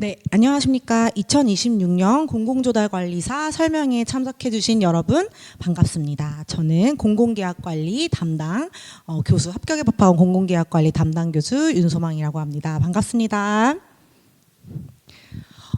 네, 안녕하십니까. 2026년 공공조달관리사 설명회에 참석해주신 여러분 반갑습니다. 저는 공공계약관리 담당 교수, 합격에 법학원 공공계약관리 담당 교수 윤소망이라고 합니다. 반갑습니다.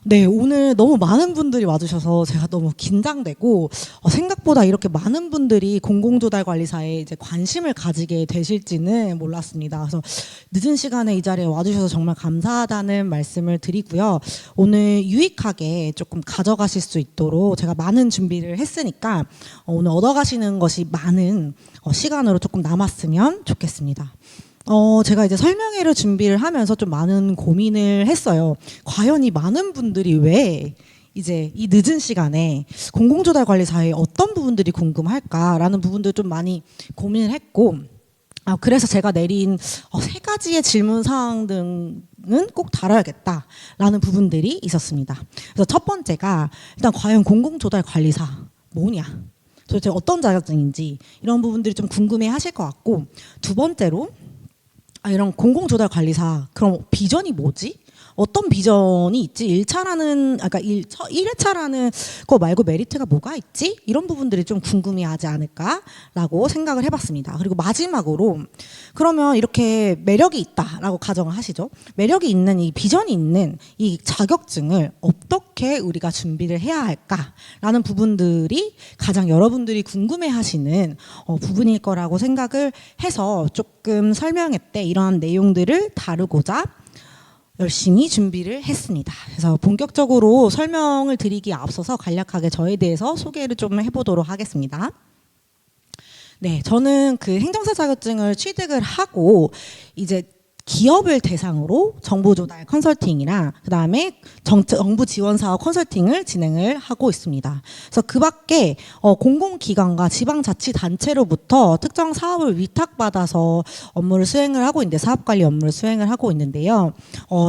네, 오늘 너무 많은 분들이 와주셔서 제가 너무 긴장되고 생각보다 이렇게 많은 분들이 공공조달관리사에 이제 관심을 가지게 되실지는 몰랐습니다. 그래서 늦은 시간에 이 자리에 와주셔서 정말 감사하다는 말씀을 드리고요. 오늘 유익하게 조금 가져가실 수 있도록 제가 많은 준비를 했으니까 오늘 얻어가시는 것이 많은 시간으로 조금 남았으면 좋겠습니다. 제가 이제 설명회를 준비를 하면서 좀 많은 고민을 했어요. 과연 이 많은 분들이 왜 이제 이 늦은 시간에 공공조달관리사에 어떤 부분들이 궁금할까라는 부분들 좀 많이 고민을 했고, 그래서 제가 내린 3가지의 질문 사항 등은 꼭 다뤄야겠다라는 부분들이 있었습니다. 그래서 첫 번째가 일단 과연 공공조달관리사 뭐냐? 도대체 어떤 자격증인지 이런 부분들이 좀 궁금해 하실 것 같고, 두 번째로 이런 공공조달관리사 그럼 비전이 뭐지? 어떤 비전이 있지? 1회차라는 거 말고 메리트가 뭐가 있지? 이런 부분들이 좀 궁금해하지 않을까라고 생각을 해봤습니다. 그리고 마지막으로 그러면 이렇게 매력이 있다라고 가정을 하시죠. 매력이 있는 이 비전이 있는 이 자격증을 어떻게 우리가 준비를 해야 할까라는 부분들이 가장 여러분들이 궁금해하시는 부분일 거라고 생각을 해서 조금 설명회 때 이러한 내용들을 다루고자 열심히 준비를 했습니다. 그래서 본격적으로 설명을 드리기에 앞서서 간략하게 저에 대해서 소개를 좀 해보도록 하겠습니다. 네, 저는 그 행정사 자격증을 취득을 하고 이제 기업을 대상으로 정보조달 컨설팅이랑 그다음에 정부 지원 사업 컨설팅을 진행을 하고 있습니다. 그래서 그 밖에 공공기관과 지방자치단체로부터 특정 사업을 위탁받아서 업무를 수행을 하고 있는데, 사업관리 업무를 수행을 하고 있는데요.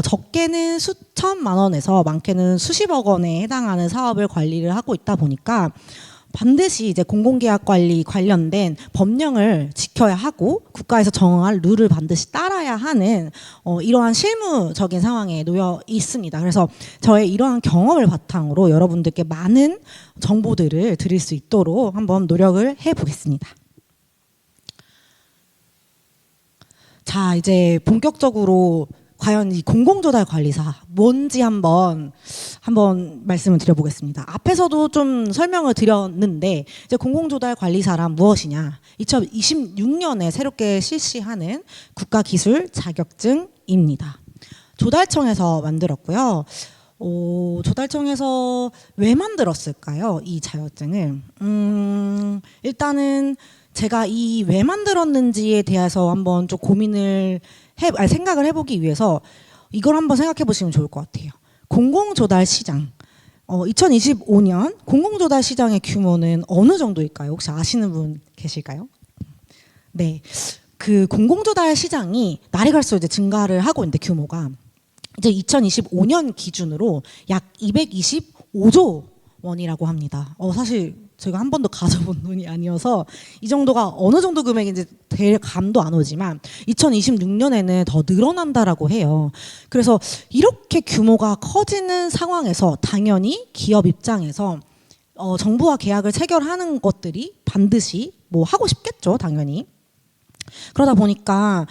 적게는 수천만 원에서 많게는 수십억 원에 해당하는 사업을 관리를 하고 있다 보니까 반드시 이제 공공계약 관리 관련된 법령을 지켜야 하고 국가에서 정할 룰을 반드시 따라야 하는 이러한 실무적인 상황에 놓여 있습니다. 그래서 저의 이러한 경험을 바탕으로 여러분들께 많은 정보들을 드릴 수 있도록 한번 노력을 해보겠습니다. 자, 이제 본격적으로 과연 이 공공조달관리사 뭔지 한번 말씀을 드려보겠습니다. 앞에서도 좀 설명을 드렸는데 이제 공공조달관리사란 무엇이냐? 2026년에 새롭게 실시하는 국가기술 자격증입니다. 조달청에서 만들었고요. 조달청에서 왜 만들었을까요? 이 자격증을 일단은 제가 이 왜 만들었는지에 대해서 한번 좀 생각을 해보기 위해서 이걸 한번 생각해 보시면 좋을 것 같아요. 공공조달 시장 2025년 공공조달 시장의 규모는 어느 정도일까요? 혹시 아시는 분 계실까요? 네, 그 공공조달 시장이 날이 갈수록 이제 증가를 하고 있는데 규모가 이제 2025년 기준으로 약 225조 원이라고 합니다. 사실 제가 한 번도 가져본 돈이 아니어서 이 정도가 어느 정도 금액인지 될 감도 안 오지만 2026년에는 더 늘어난다라고 해요. 그래서 이렇게 규모가 커지는 상황에서 당연히 기업 입장에서 정부와 계약을 체결하는 것들이 반드시 뭐 하고 싶겠죠, 당연히. 그러다 보니까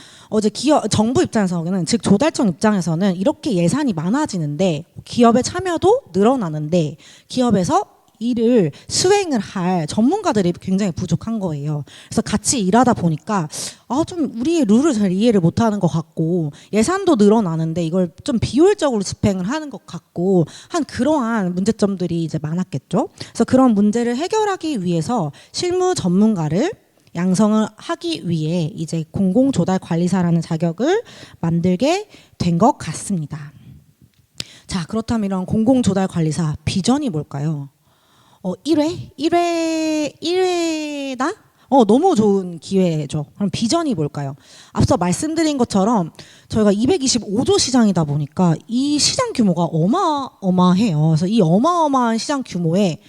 정부 입장에서는, 즉 조달청 입장에서는 이렇게 예산이 많아지는데 기업의 참여도 늘어나는데 기업에서 일을 수행을 할 전문가들이 굉장히 부족한 거예요. 그래서 같이 일하다 보니까 좀 우리의 룰을 잘 이해를 못하는 것 같고 예산도 늘어나는데 이걸 좀 비효율적으로 집행을 하는 것 같고 한 그러한 문제점들이 이제 많았겠죠. 그래서 그런 문제를 해결하기 위해서 실무 전문가를 양성을 하기 위해 이제 공공조달관리사라는 자격을 만들게 된 것 같습니다. 자, 그렇다면 이런 공공조달관리사 비전이 뭘까요? 1회다? 너무 좋은 기회죠. 그럼 비전이 뭘까요? 앞서 말씀드린 것처럼 저희가 225조 시장이다 보니까 이 시장 규모가 어마어마해요. 그래서 이 어마어마한 시장 규모에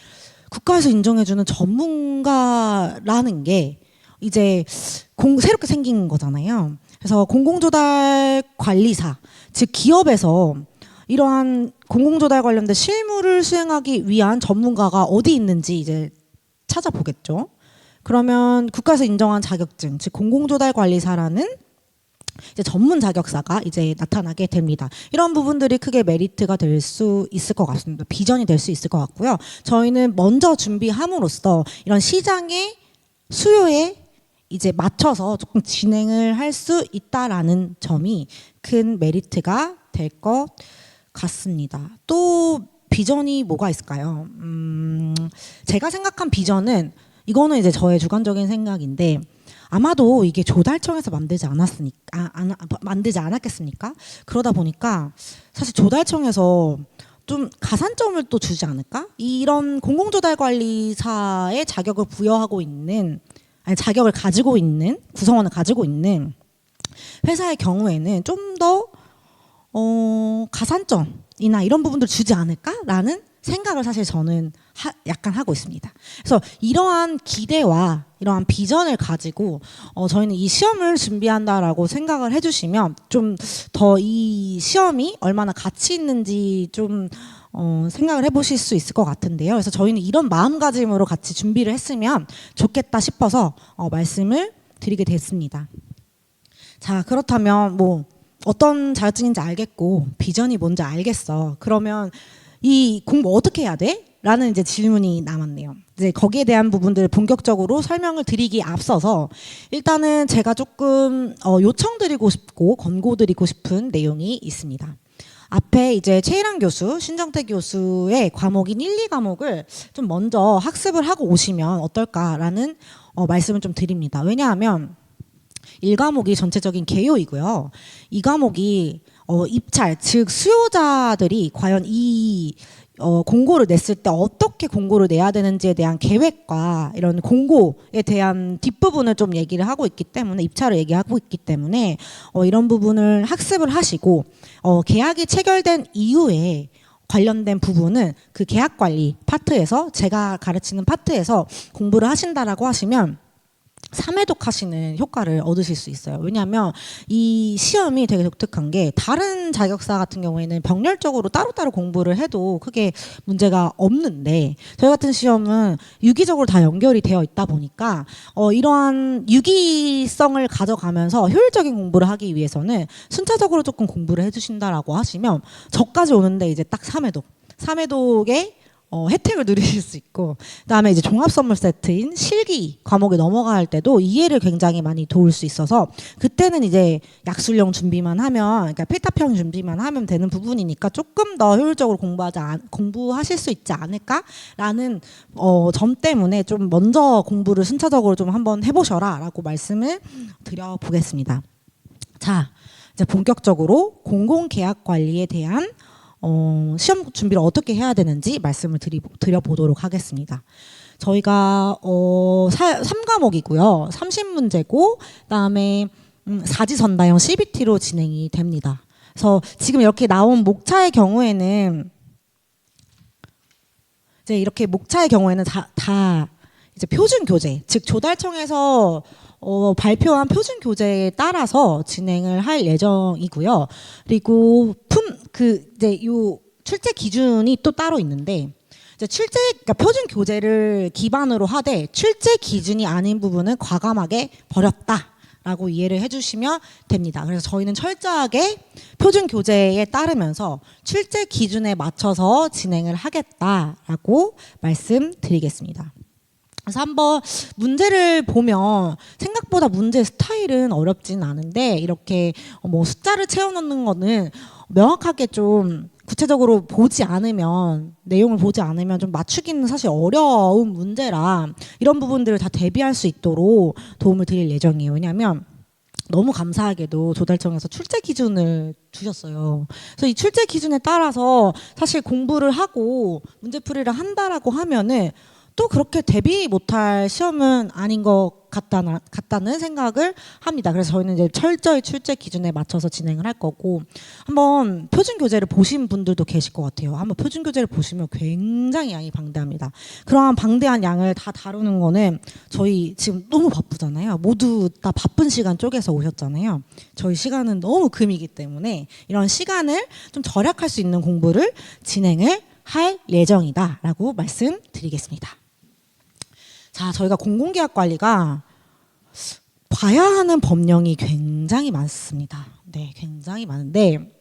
국가에서 인정해주는 전문가라는 게 이제 새롭게 생긴 거잖아요. 그래서 공공조달관리사, 즉 기업에서 이러한 공공조달 관련된 실무를 수행하기 위한 전문가가 어디 있는지 이제 찾아보겠죠. 그러면 국가에서 인정한 자격증, 즉 공공조달관리사라는 이제 전문 자격사가 이제 나타나게 됩니다. 이런 부분들이 크게 메리트가 될 수 있을 것 같습니다. 비전이 될 수 있을 것 같고요. 저희는 먼저 준비함으로써 이런 시장의 수요에 이제 맞춰서 조금 진행을 할 수 있다라는 점이 큰 메리트가 될 것 같습니다. 또 비전이 뭐가 있을까요? 제가 생각한 비전은 이거는 이제 저의 주관적인 생각인데 아마도 이게 조달청에서 만들지 않았겠습니까? 그러다 보니까 사실 조달청에서 좀 가산점을 또 주지 않을까? 이런 공공조달관리사의 자격을 부여하고 있는 자격을 가지고 있는 구성원을 가지고 있는 회사의 경우에는 좀 더 가산점이나 이런 부분들 주지 않을까라는 생각을 사실 저는 약간 하고 있습니다. 그래서 이러한 기대와 이러한 비전을 가지고 저희는 이 시험을 준비한다라고 생각을 해주시면 좀 더 이 시험이 얼마나 가치 있는지 좀 생각을 해보실 수 있을 것 같은데요. 그래서 저희는 이런 마음가짐으로 같이 준비를 했으면 좋겠다 싶어서 말씀을 드리게 됐습니다. 자, 그렇다면 뭐 어떤 자격증인지 알겠고 비전이 뭔지 알겠어. 그러면 이 공부 어떻게 해야 돼? 라는 이제 질문이 남았네요. 이제 거기에 대한 부분들을 본격적으로 설명을 드리기 앞서서 일단은 제가 조금 요청드리고 싶고 권고드리고 싶은 내용이 있습니다. 앞에 이제 최일환 교수, 신정태 교수의 과목인 1, 2과목을 좀 먼저 학습을 하고 오시면 어떨까라는 말씀을 좀 드립니다. 왜냐하면 1과목이 전체적인 개요이고요. 2과목이 입찰, 즉 수요자들이 과연 이 공고를 냈을 때 어떻게 공고를 내야 되는지에 대한 계획과 이런 공고에 대한 뒷부분을 좀 얘기를 하고 있기 때문에 입찰을 얘기하고 있기 때문에 이런 부분을 학습을 하시고 계약이 체결된 이후에 관련된 부분은 그 계약 관리 파트에서 제가 가르치는 파트에서 공부를 하신다라고 하시면 3회독 하시는 효과를 얻으실 수 있어요. 왜냐하면 이 시험이 되게 독특한 게 다른 자격사 같은 경우에는 병렬적으로 따로따로 공부를 해도 크게 문제가 없는데 저희 같은 시험은 유기적으로 다 연결이 되어 있다 보니까 이러한 유기성을 가져가면서 효율적인 공부를 하기 위해서는 순차적으로 조금 공부를 해주신다라고 하시면 저까지 오는데 이제 딱 3회독에 혜택을 누리실 수 있고 그다음에 이제 종합 선물 세트인 실기 과목에 넘어갈 때도 이해를 굉장히 많이 도울 수 있어서 그때는 이제 약술용 준비만 하면 그러니까 필답형 준비만 하면 되는 부분이니까 조금 더 효율적으로 공부하실 수 있지 않을까라는 점 때문에 좀 먼저 공부를 순차적으로 좀 한번 해보셔라라고 말씀을 드려보겠습니다. 자, 이제 본격적으로 공공계약 관리에 대한 시험 준비를 어떻게 해야 되는지 말씀을 드려보도록 하겠습니다. 저희가 3과목이고요. 30문제고 그다음에 사지선다형 CBT로 진행이 됩니다. 그래서 지금 이렇게 나온 목차의 경우에는 이제 이렇게 목차의 경우에는 다 이제 표준 교재, 즉 조달청에서 발표한 표준 교재에 따라서 진행을 할 예정이고요. 그리고 이제 요 출제 기준이 또 따로 있는데 이제 그러니까 표준 교재를 기반으로 하되 출제 기준이 아닌 부분은 과감하게 버렸다라고 이해를 해주시면 됩니다. 그래서 저희는 철저하게 표준 교재에 따르면서 출제 기준에 맞춰서 진행을 하겠다라고 말씀드리겠습니다. 그래서 한번 문제를 보면 생각보다 문제 스타일은 어렵진 않은데 이렇게 뭐 숫자를 채워넣는 거는 명확하게 좀 구체적으로 보지 않으면 내용을 보지 않으면 좀 맞추기는 사실 어려운 문제라 이런 부분들을 다 대비할 수 있도록 도움을 드릴 예정이에요. 왜냐하면 너무 감사하게도 조달청에서 출제 기준을 주셨어요. 그래서 이 출제 기준에 따라서 사실 공부를 하고 문제풀이를 한다라고 하면은 또 그렇게 대비 못할 시험은 아닌 것 같다는 생각을 합니다. 그래서 저희는 이제 철저히 출제 기준에 맞춰서 진행을 할 거고, 한번 표준 교재를 보신 분들도 계실 것 같아요. 한번 표준 교재를 보시면 굉장히 양이 방대합니다. 그러한 방대한 양을 다 다루는 거는 저희 지금 너무 바쁘잖아요. 모두 다 바쁜 시간 쪼개서 오셨잖아요. 저희 시간은 너무 금이기 때문에 이런 시간을 좀 절약할 수 있는 공부를 진행을 할 예정이다라고 말씀드리겠습니다. 자, 저희가 공공계약 관리가 봐야 하는 법령이 굉장히 많습니다. 네, 굉장히 많은데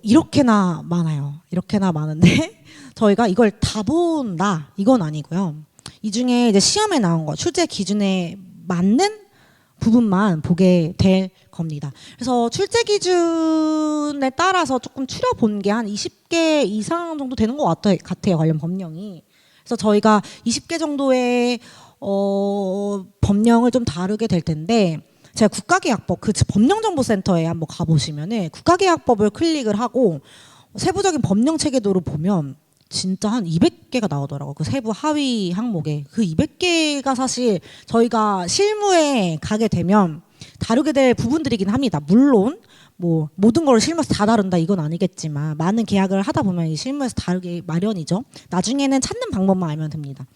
이렇게나 많아요. 이렇게나 많은데 저희가 이걸 다 본다 이건 아니고요. 이 중에 이제 시험에 나온 거 출제 기준에 맞는 부분만 보게 될 겁니다. 그래서 출제 기준에 따라서 조금 추려본 게 한 20개 이상 정도 되는 것 같아요. 관련 법령이. 그래서 저희가 20개 정도의 법령을 좀 다루게 될 텐데, 제가 국가계약법 그 법령정보센터에 한번 가보시면은 국가계약법을 클릭을 하고 세부적인 법령 체계도를 보면 진짜 한 200개가 나오더라고요. 그 세부 하위 항목에. 그 200개가 사실 저희가 실무에 가게 되면 다루게 될 부분들이긴 합니다. 물론 뭐 모든 걸 실무에서 다 다룬다 이건 아니겠지만 많은 계약을 하다 보면 이 실무에서 다루기 마련이죠. 나중에는 찾는 방법만 알면 됩니다.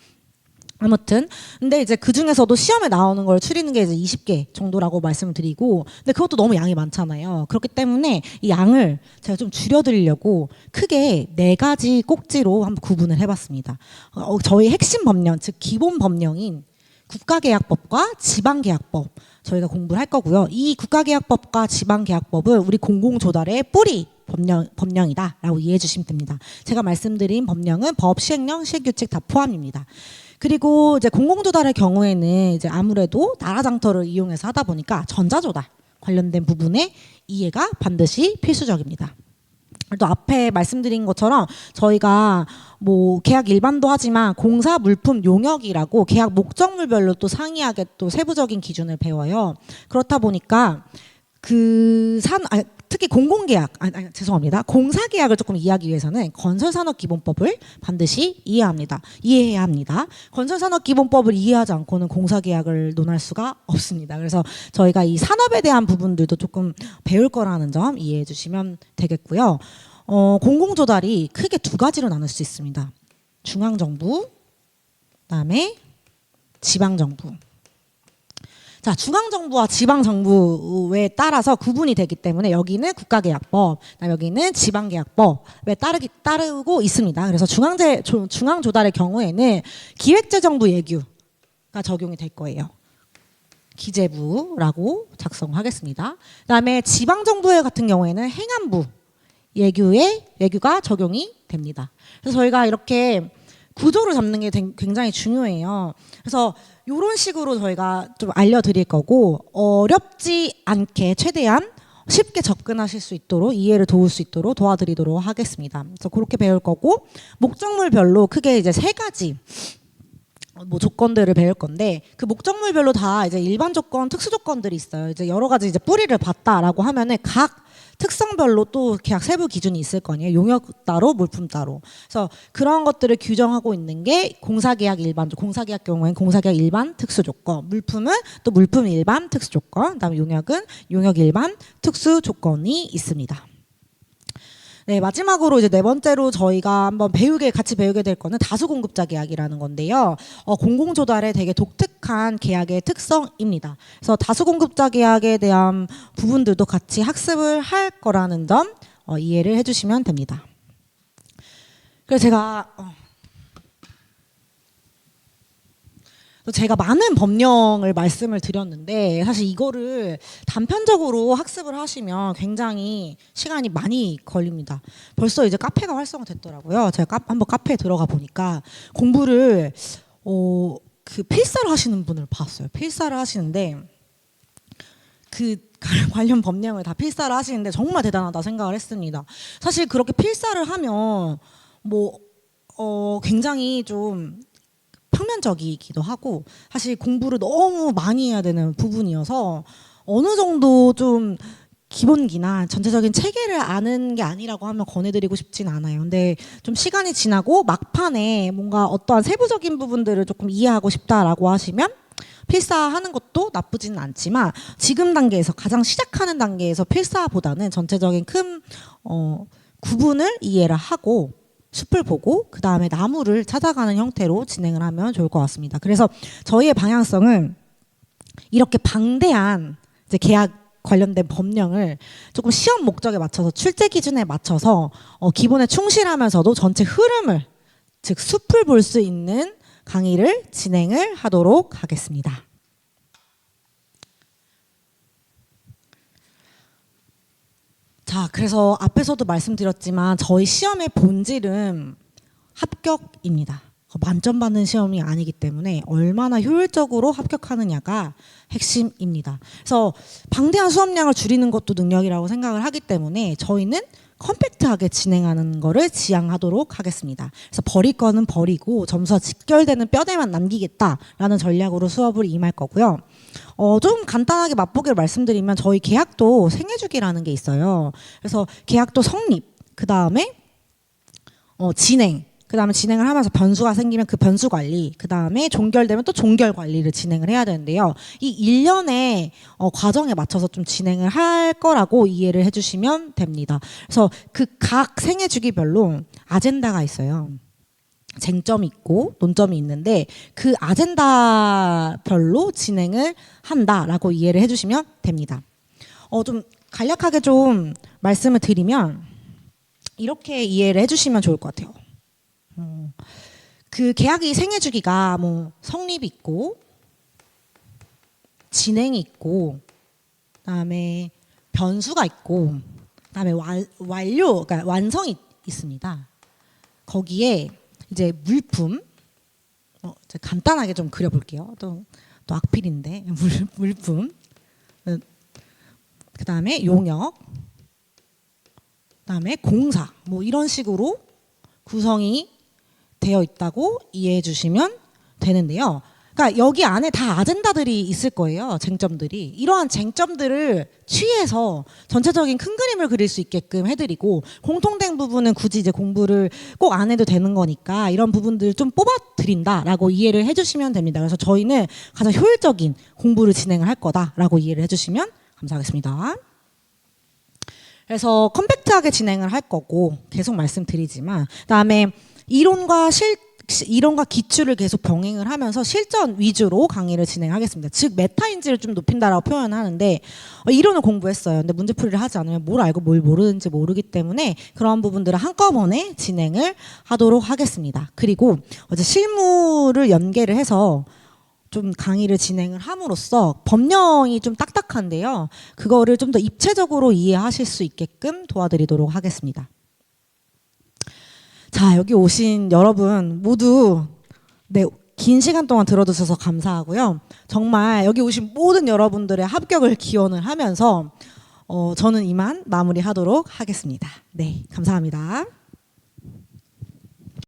아무튼 근데 이제 그 중에서도 시험에 나오는 걸 추리는 게 이제 20개 정도라고 말씀을 드리고, 근데 그것도 너무 양이 많잖아요. 그렇기 때문에 이 양을 제가 좀 줄여드리려고 크게 4가지 꼭지로 한번 구분을 해봤습니다. 저희 핵심 법령, 즉 기본 법령인 국가계약법과 지방계약법 저희가 공부를 할 거고요. 이 국가계약법과 지방계약법은 우리 공공조달의 뿌리 법령이다라고 이해해 주시면 됩니다. 제가 말씀드린 법령은 법, 시행령, 시행규칙 다 포함입니다. 그리고 이제 공공조달의 경우에는 이제 아무래도 나라장터를 이용해서 하다 보니까 전자조달 관련된 부분의 이해가 반드시 필수적입니다. 또 앞에 말씀드린 것처럼 저희가 뭐 계약 일반도 하지만 공사 물품 용역이라고 계약 목적물별로 또 상이하게 또 세부적인 기준을 배워요. 그렇다 보니까 특히 공공계약, 죄송합니다. 공사계약을 조금 이해하기 위해서는 건설산업기본법을 반드시 이해해야 합니다. 건설산업기본법을 이해하지 않고는 공사계약을 논할 수가 없습니다. 그래서 저희가 이 산업에 대한 부분들도 조금 배울 거라는 점 이해해 주시면 되겠고요. 공공조달이 크게 2가지로 나눌 수 있습니다. 중앙정부, 그다음에 지방정부. 자, 중앙정부와 지방정부에 따라서 구분이 되기 때문에 여기는 국가계약법, 여기는 지방계약법에 따르고 있습니다. 그래서 중앙조달의 경우에는 기획재정부 예규가 적용이 될 거예요. 기재부라고 작성하겠습니다. 그다음에 지방정부 같은 경우에는 행안부 예규가 적용이 됩니다. 그래서 저희가 이렇게 구조를 잡는 게 굉장히 중요해요. 그래서 이런 식으로 저희가 좀 알려드릴 거고, 어렵지 않게 최대한 쉽게 접근하실 수 있도록 이해를 도울 수 있도록 도와드리도록 하겠습니다. 그래서 그렇게 배울 거고, 목적물별로 크게 이제 3가지 뭐 조건들을 배울 건데, 그 목적물별로 다 이제 일반 조건, 특수 조건들이 있어요. 이제 여러 가지 이제 뿌리를 봤다라고 하면은 각 특성별로 또 계약 세부 기준이 있을 거 아니에요. 용역 따로, 물품 따로. 그래서 그런 것들을 규정하고 있는 게 공사계약 일반조, 공사계약 경우에는 공사계약 일반 특수 조건, 물품은 또 물품 일반 특수 조건, 그다음에 용역은 용역 일반 특수 조건이 있습니다. 네, 마지막으로 이제 4번째로 저희가 한번 같이 배우게 될 거는 다수공급자 계약이라는 건데요. 공공조달의 되게 독특한 계약의 특성입니다. 그래서 다수공급자 계약에 대한 부분들도 같이 학습을 할 거라는 점 이해를 해주시면 됩니다. 그래서 제가 많은 법령을 말씀을 드렸는데 사실 이거를 단편적으로 학습을 하시면 굉장히 시간이 많이 걸립니다. 벌써 이제 카페가 활성화됐더라고요. 제가 한번 카페에 들어가 보니까 공부를 그 필사를 하시는 분을 봤어요. 필사를 하시는데 그 관련 법령을 다 필사를 하시는데 정말 대단하다 생각을 했습니다. 사실 그렇게 필사를 하면 굉장히 좀 평면적이기도 하고 사실 공부를 너무 많이 해야 되는 부분이어서 어느 정도 좀 기본기나 전체적인 체계를 아는 게 아니라고 하면 권해드리고 싶진 않아요. 근데 좀 시간이 지나고 막판에 뭔가 어떠한 세부적인 부분들을 조금 이해하고 싶다라고 하시면 필사하는 것도 나쁘지는 않지만 지금 단계에서 가장 시작하는 단계에서 필사보다는 전체적인 큰 구분을 이해를 하고 숲을 보고 그 다음에 나무를 찾아가는 형태로 진행을 하면 좋을 것 같습니다. 그래서 저희의 방향성은 이렇게 방대한 이제 계약 관련된 법령을 조금 시험 목적에 맞춰서 출제 기준에 맞춰서 기본에 충실하면서도 전체 흐름을 즉 숲을 볼 수 있는 강의를 진행을 하도록 하겠습니다. 자, 그래서 앞에서도 말씀드렸지만 저희 시험의 본질은 합격입니다. 만점 받는 시험이 아니기 때문에 얼마나 효율적으로 합격하느냐가 핵심입니다. 그래서 방대한 수업량을 줄이는 것도 능력이라고 생각을 하기 때문에 저희는 컴팩트하게 진행하는 거를 지향하도록 하겠습니다. 그래서 버릴 거는 버리고 점수와 직결되는 뼈대만 남기겠다라는 전략으로 수업을 임할 거고요. 좀 간단하게 맛보기를 말씀드리면 저희 계약도 생애주기라는 게 있어요. 그래서 계약도 성립, 그 다음에 진행, 그 다음에 진행을 하면서 변수가 생기면 그 변수 관리, 그 다음에 종결되면 또 종결 관리를 진행을 해야 되는데요. 이 일련의 과정에 맞춰서 좀 진행을 할 거라고 이해를 해주시면 됩니다. 그래서 그 각 생애 주기별로 아젠다가 있어요. 쟁점이 있고 논점이 있는데 그 아젠다별로 진행을 한다라고 이해를 해주시면 됩니다. 좀 간략하게 좀 말씀을 드리면 이렇게 이해를 해주시면 좋을 것 같아요. 그 계약이 생애 주기가 뭐 성립이 있고 진행이 있고 그다음에 변수가 있고 그다음에 완료 그러니까 완성이 있습니다. 거기에 이제 물품 이제 간단하게 좀 그려볼게요. 또 악필인데 물품 그다음에 용역 그다음에 공사 뭐 이런 식으로 구성이 되어 있다고 이해해 주시면 되는데요. 그러니까 여기 안에 다 아젠다들이 있을 거예요. 쟁점들이. 이러한 쟁점들을 취해서 전체적인 큰 그림을 그릴 수 있게끔 해드리고 공통된 부분은 굳이 이제 공부를 꼭 안 해도 되는 거니까 이런 부분들 좀 뽑아드린다라고 이해를 해주시면 됩니다. 그래서 저희는 가장 효율적인 공부를 진행을 할 거다라고 이해를 해주시면 감사하겠습니다. 그래서 컴팩트하게 진행을 할 거고 계속 말씀드리지만 그다음에 이론과 기출을 계속 병행을 하면서 실전 위주로 강의를 진행하겠습니다. 즉 메타인지를 좀 높인다라고 표현하는데 이론을 공부했어요. 근데 문제풀이를 하지 않으면 뭘 알고 뭘 모르는지 모르기 때문에 그런 부분들을 한꺼번에 진행을 하도록 하겠습니다. 그리고 어제 실무를 연계를 해서 좀 강의를 진행을 함으로써 법령이 좀 딱딱한데요. 그거를 좀 더 입체적으로 이해하실 수 있게끔 도와드리도록 하겠습니다. 자, 여기 오신 여러분 모두 긴 시간 동안 들어주셔서 감사하고요. 정말 여기 오신 모든 여러분들의 합격을 기원을 하면서 저는 이만 마무리하도록 하겠습니다. 네, 감사합니다.